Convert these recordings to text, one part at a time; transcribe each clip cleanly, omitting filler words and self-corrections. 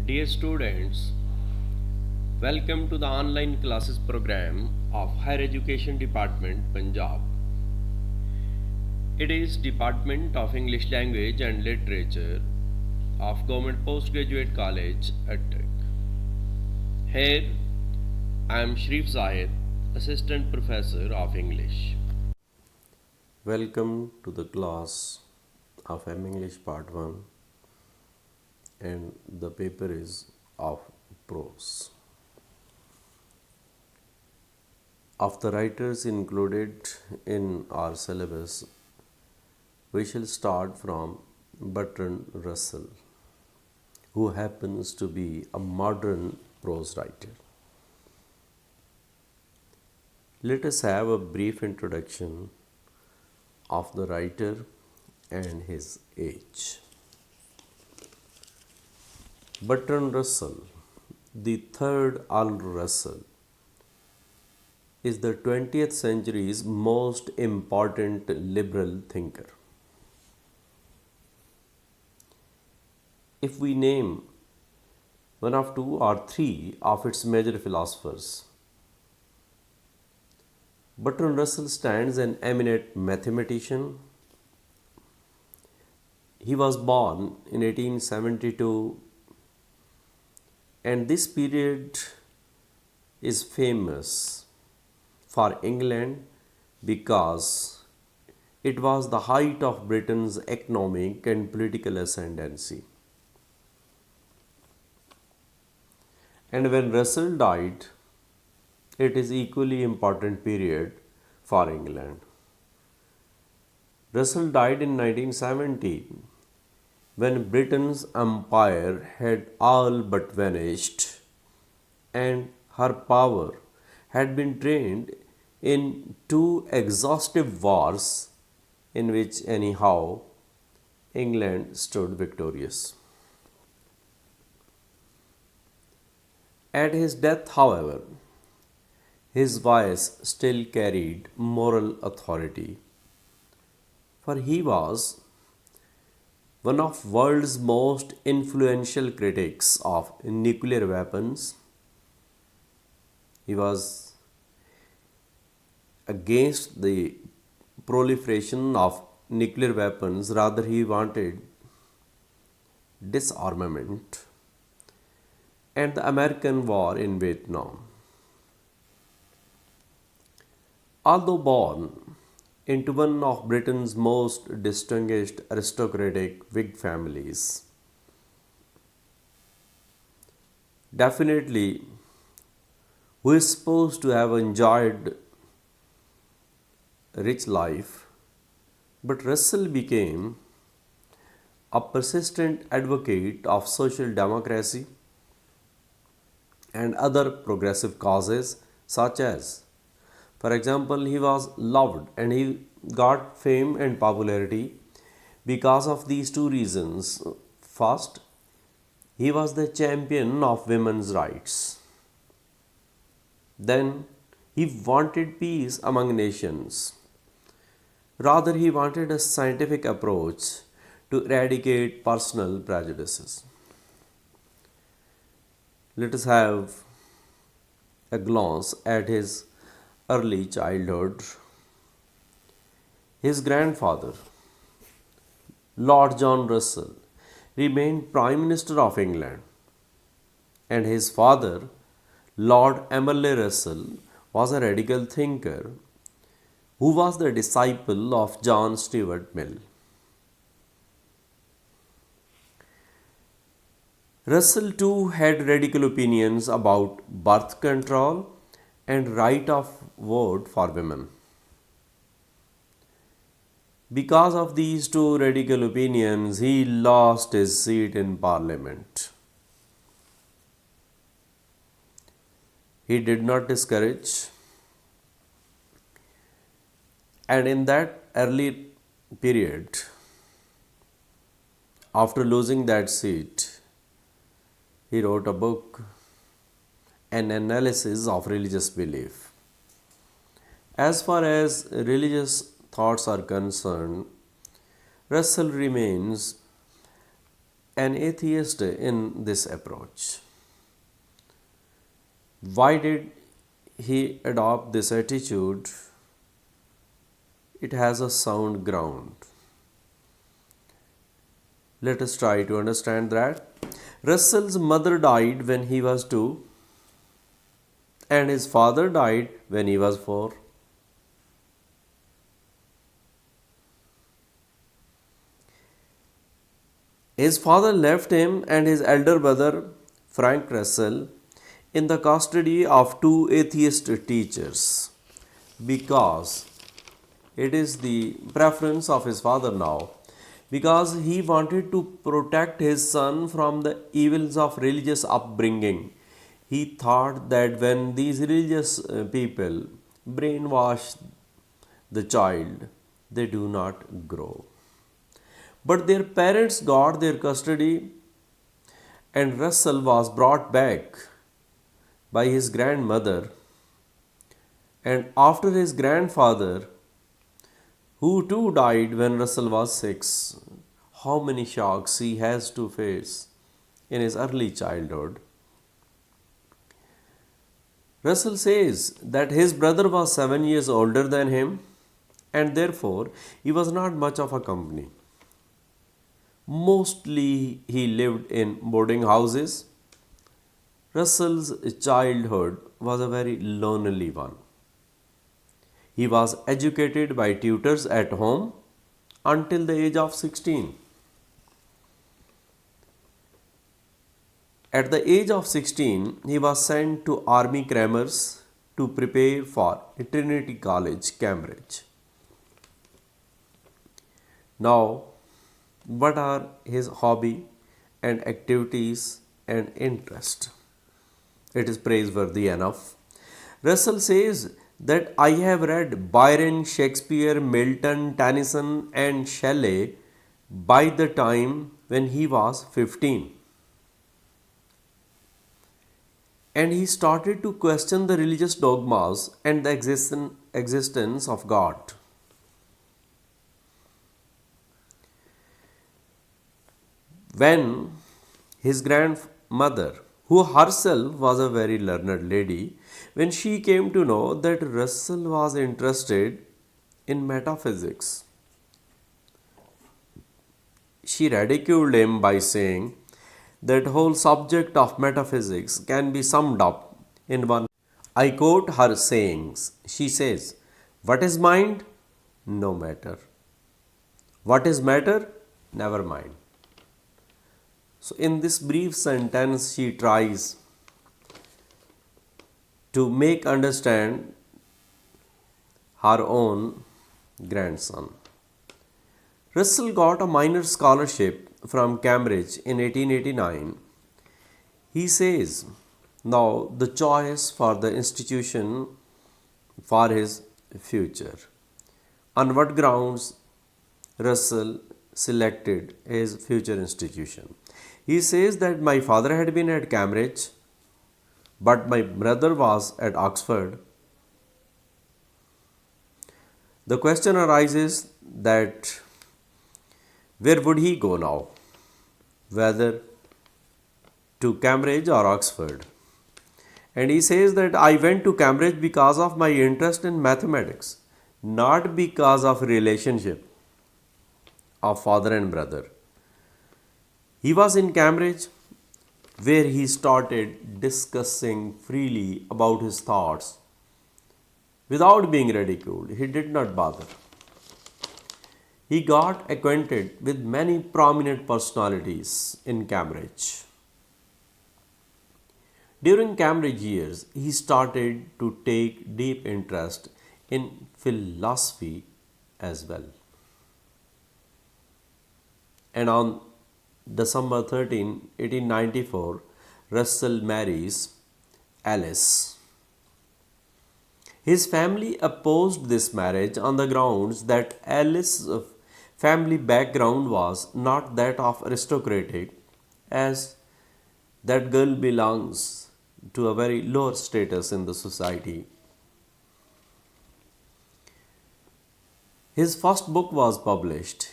Dear students, welcome to the online classes program of Higher Education Department, Punjab. It is Department of English Language and Literature of Govt Postgraduate College, Attock. Here, I am Sharif Zahid, Assistant Professor of English. Welcome to the class of M English Part 1, and the paper is of prose. Of the writers included in our syllabus, we shall start from Bertrand Russell, who happens to be a modern prose writer. Let us have a brief introduction of the writer and his age. Bertrand Russell, the third Earl Russell, is the 20th century's most important liberal thinker. If we name one of two or three of its major philosophers, Bertrand Russell stands an eminent mathematician. He was born in 1872, and this period is famous for England because it was the height of Britain's economic and political ascendancy. And when Russell died, it is equally important period for England. Russell died in 1970 when Britain's empire had all but vanished and her power had been drained in two exhaustive wars in which anyhow England stood victorious. At his death, however, his voice still carried moral authority, for he was one of world's most influential critics of nuclear weapons. He was against the proliferation of nuclear weapons, rather he wanted disarmament and the American war in Vietnam. Although born into one of Britain's most distinguished aristocratic Whig families, definitely who is supposed to have enjoyed a rich life, but Russell became a persistent advocate of social democracy and other progressive causes, such as, for example, he was loved and he got fame and popularity because of these two reasons. First, he was the champion of women's rights. Then, he wanted peace among nations. Rather, he wanted a scientific approach to eradicate personal prejudices. Let us have a glance at his early childhood. His grandfather, Lord John Russell, remained Prime Minister of England, and his father, Lord Emily Russell, was a radical thinker who was the disciple of John Stuart Mill. Russell too had radical opinions about birth control and right of vote for women. Because of these two radical opinions, he lost his seat in Parliament. He did not discourage, and in that early period, after losing that seat, he wrote a book, An Analysis of Religious Belief. As far as religious thoughts are concerned, Russell remains an atheist in this approach. Why did he adopt this attitude? It has a sound ground. Let us try to understand that. Russell's mother died when he was 2, and his father died when he was 4. His father left him and his elder brother, Frank Russell, in the custody of 2 atheist teachers, because it is the preference of his father now, because he wanted to protect his son from the evils of religious upbringing. He thought that when these religious people brainwash the child, they do not grow. But their parents got their custody, and Russell was brought back by his grandmother, and after his grandfather, who too died when Russell was 6. How many shocks he has to face in his early childhood. Russell says that his brother was 7 years older than him, and therefore he was not much of a company. Mostly he lived in boarding houses. Russell's childhood was a very lonely one. He was educated by tutors at home until the age of 16. At the age of 16, he was sent to Army Crammers to prepare for Trinity College, Cambridge. Now, what are his hobby and activities and interest? It is praiseworthy enough. Russell says that I have read Byron, Shakespeare, Milton, Tennyson and Shelley by the time when he was 15. And he started to question the religious dogmas and the existence of God. When his grandmother, who herself was a very learned lady, when she came to know that Russell was interested in metaphysics, she ridiculed him by saying that whole subject of metaphysics can be summed up in one. I quote her sayings. She says, "What is mind? No matter. What is matter? Never mind." So, in this brief sentence, she tries to make understand her own grandson. Russell got a minor scholarship from Cambridge in 1889. He says, now the choice for the institution for his future. On what grounds Russell selected his future institution? He says that my father had been at Cambridge, but my brother was at Oxford. The question arises that where would he go now? Whether to Cambridge or Oxford? And he says that I went to Cambridge because of my interest in mathematics, not because of relationship of father and brother. He was in Cambridge where he started discussing freely about his thoughts without being ridiculed. He did not bother. He got acquainted with many prominent personalities in Cambridge. During Cambridge years, he started to take deep interest in philosophy as well. And on December 13, 1894, Russell marries Alice. His family opposed this marriage on the grounds that Alice's family background was not that of aristocratic, as that girl belongs to a very lower status in the society. His first book was published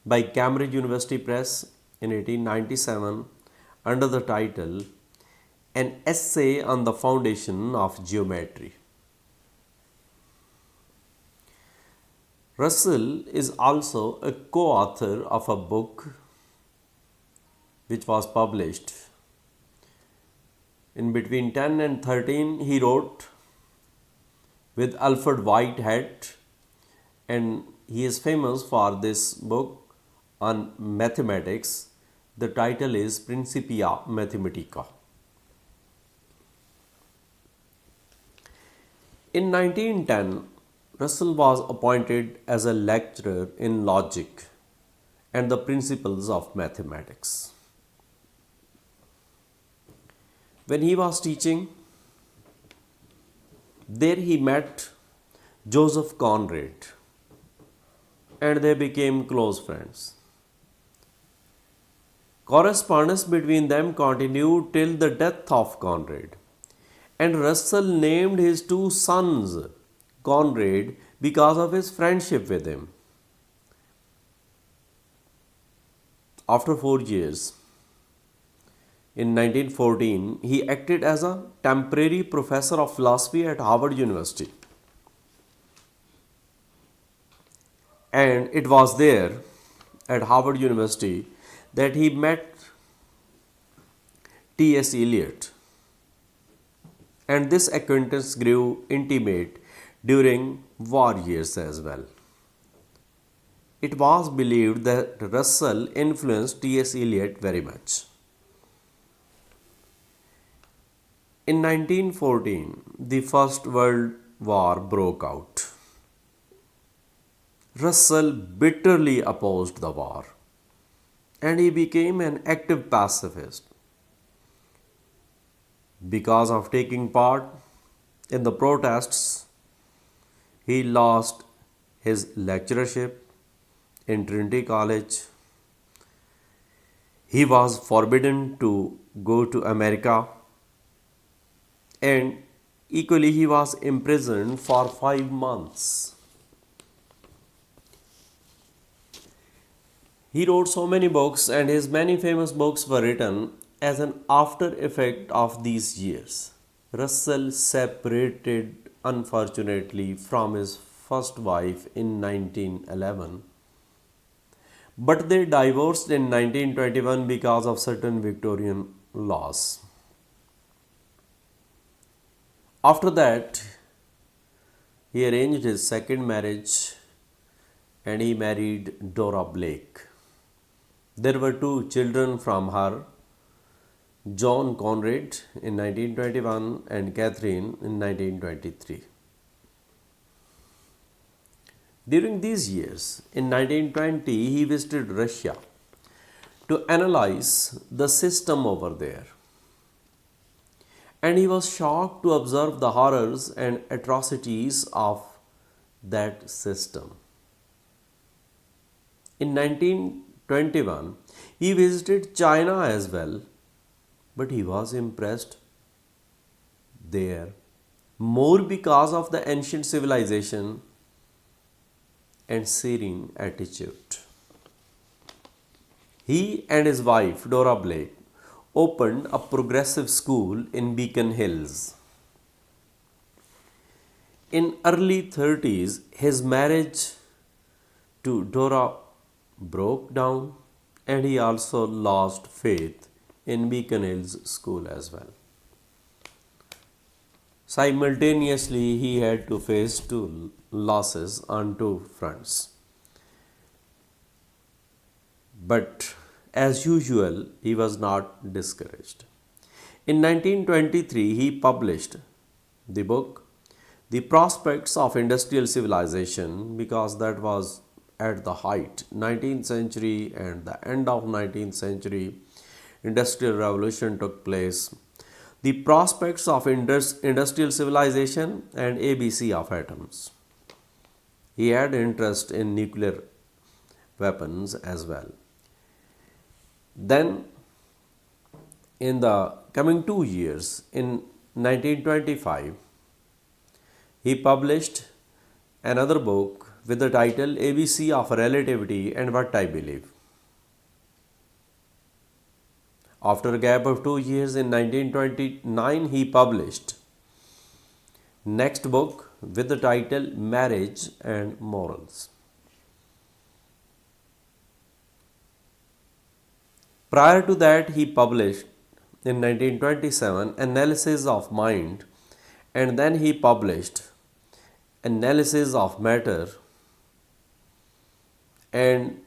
by Cambridge University Press in 1897 under the title An Essay on the Foundation of Geometry. Russell is also a co-author of a book which was published in between 10 and 13. He wrote with Alfred Whitehead, and he is famous for this book on mathematics. The title is Principia Mathematica. In 1910, Russell was appointed as a lecturer in logic and the principles of mathematics. When he was teaching, there he met Joseph Conrad and they became close friends. Correspondence between them continued till the death of Conrad, and Russell named his two sons Conrad because of his friendship with him. After 4 years, in 1914, he acted as a temporary professor of philosophy at Harvard University. And it was there at Harvard University that he met T.S. Eliot. And this acquaintance grew intimate during war years as well. It was believed that Russell influenced T.S. Eliot very much. In 1914, the First World War broke out. Russell bitterly opposed the war and he became an active pacifist. Because of taking part in the protests, he lost his lecturership in Trinity College. He was forbidden to go to America, and equally he was imprisoned for 5 months. He wrote so many books, and his many famous books were written as an after effect of these years. Russell separated unfortunately from his first wife in 1911, but they divorced in 1921 because of certain Victorian laws. After that, he arranged his second marriage and he married Dora Blake. There were 2 children from her, John Conrad in 1921 and Catherine in 1923. During these years, in 1920, he visited Russia to analyze the system over there. And he was shocked to observe the horrors and atrocities of that system. In 1921, he visited China as well, but he was impressed there more because of the ancient civilization and serene attitude. He and his wife, Dora Blake, opened a progressive school in Beacon Hills. In early 30s, his marriage to Dora broke down and he also lost faith in Beacon Hills School as well. Simultaneously, he had to face 2 losses on 2 fronts. But as usual, he was not discouraged. In 1923, he published the book The Prospects of Industrial Civilization, because that was at the height, 19th century and the end of 19th century, Industrial Revolution took place. The Prospects of Industrial Civilization and ABC of Atoms. He had interest in nuclear weapons as well. Then, in the coming 2 years, in 1925, he published another book with the title ABC of Relativity and What I Believe. After a gap of 2 years, in 1929, he published next book with the title Marriage and Morals. Prior to that, he published in 1927 Analysis of Mind, and then he published Analysis of Matter, and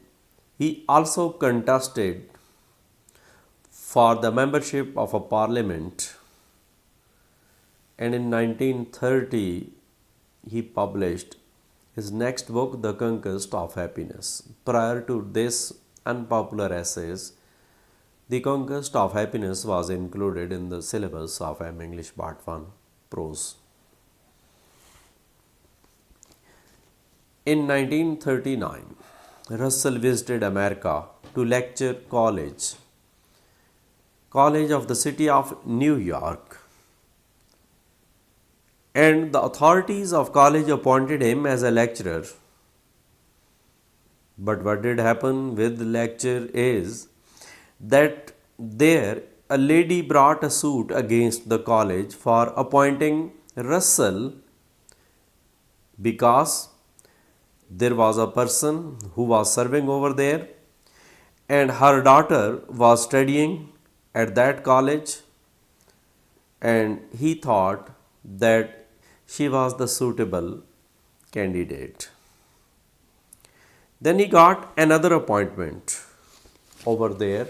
he also contested for the membership of a parliament, and in 1930 he published his next book, The Conquest of Happiness. Prior to this unpopular essays, The Conquest of Happiness was included in the syllabus of M. English Part 1, Prose. In 1939, Russell visited America to lecture college of the city of New York, and the authorities of college appointed him as a lecturer. But what did happen with the lecture is that there a lady brought a suit against the college for appointing Russell because there was a person who was serving over there and her daughter was studying at that college, and he thought that she was the suitable candidate. Then he got another appointment over there.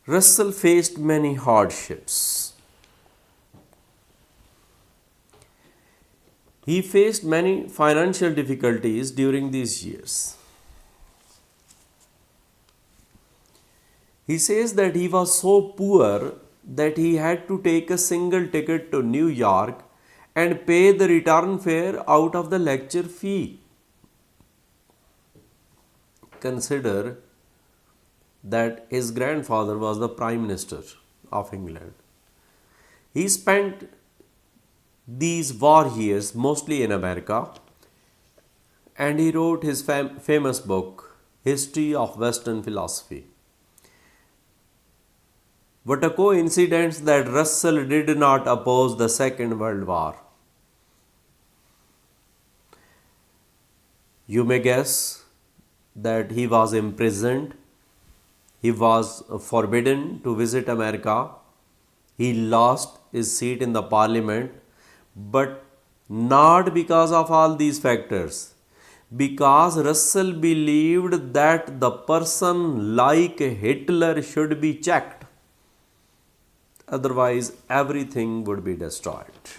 Russell faced many hardships. He faced many financial difficulties during these years. He says that he was so poor that he had to take a single ticket to New York and pay the return fare out of the lecture fee. Consider that his grandfather was the Prime Minister of England. He spent these war years mostly in America, and he wrote his famous book, History of Western Philosophy. What a coincidence that Russell did not oppose the Second World War. You may guess that he was imprisoned, he was forbidden to visit America, he lost his seat in the parliament, but not because of all these factors. Because Russell believed that the person like Hitler should be checked. Otherwise, everything would be destroyed.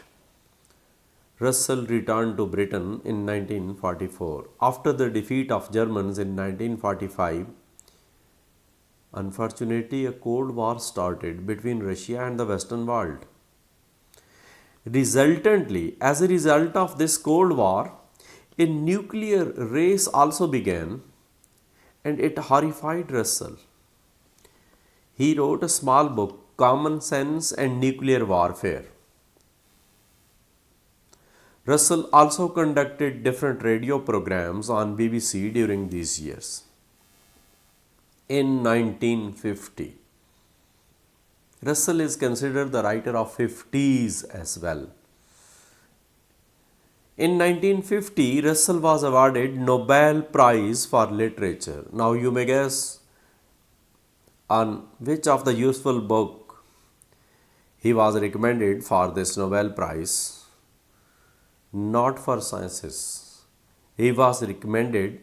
Russell returned to Britain in 1944. After the defeat of Germans in 1945, unfortunately, a Cold War started between Russia and the Western world. Resultantly, as a result of this Cold War, a nuclear race also began, and it horrified Russell. He wrote a small book, Common Sense and Nuclear Warfare. Russell also conducted different radio programs on BBC during these years. In 1950, Russell is considered the writer of 50s as well. In 1950, Russell was awarded Nobel Prize for Literature. Now you may guess on which of the useful book he was recommended for this Nobel Prize. Not for sciences. He was recommended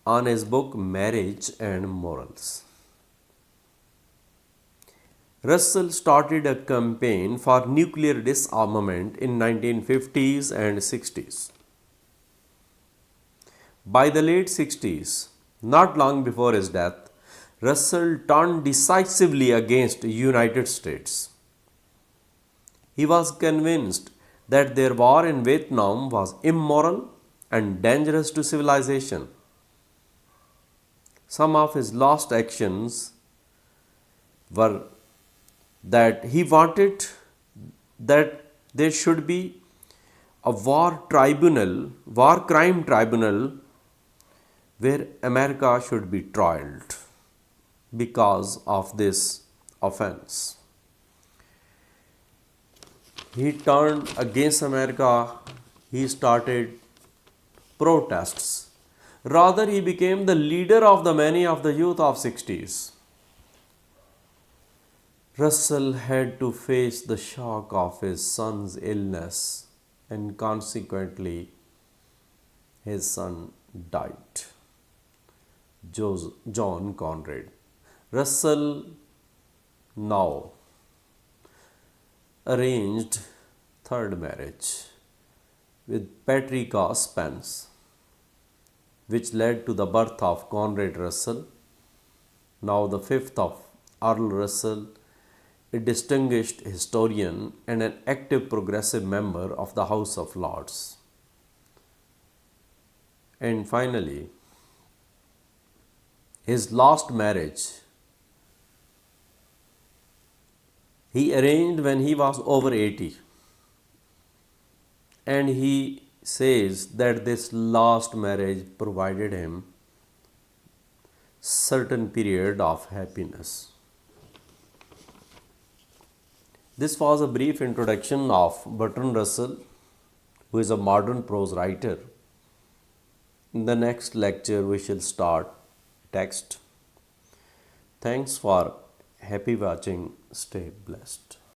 on his book Marriage and Morals. Russell started a campaign for nuclear disarmament in 1950s and 60s. By the late 60s, not long before his death, Russell turned decisively against the United States. He was convinced that their war in Vietnam was immoral and dangerous to civilization. Some of his last actions were that he wanted that there should be a war crime tribunal where America should be trialed because of this offense. He turned against America. He started protests. Rather, he became the leader of the many of the youth of 60s. Russell had to face the shock of his son's illness, and consequently his son died. John Conrad. Russell now arranged third marriage with Patricia Spence, which led to the birth of Conrad Russell, now the fifth of Earl Russell, a distinguished historian and an active progressive member of the House of Lords. And finally, his last marriage he arranged when he was over 80. And he says that this last marriage provided him certain period of happiness. This was a brief introduction of Bertrand Russell, who is a modern prose writer. In the next lecture, we shall start text. Thanks for happy watching. Stay blessed.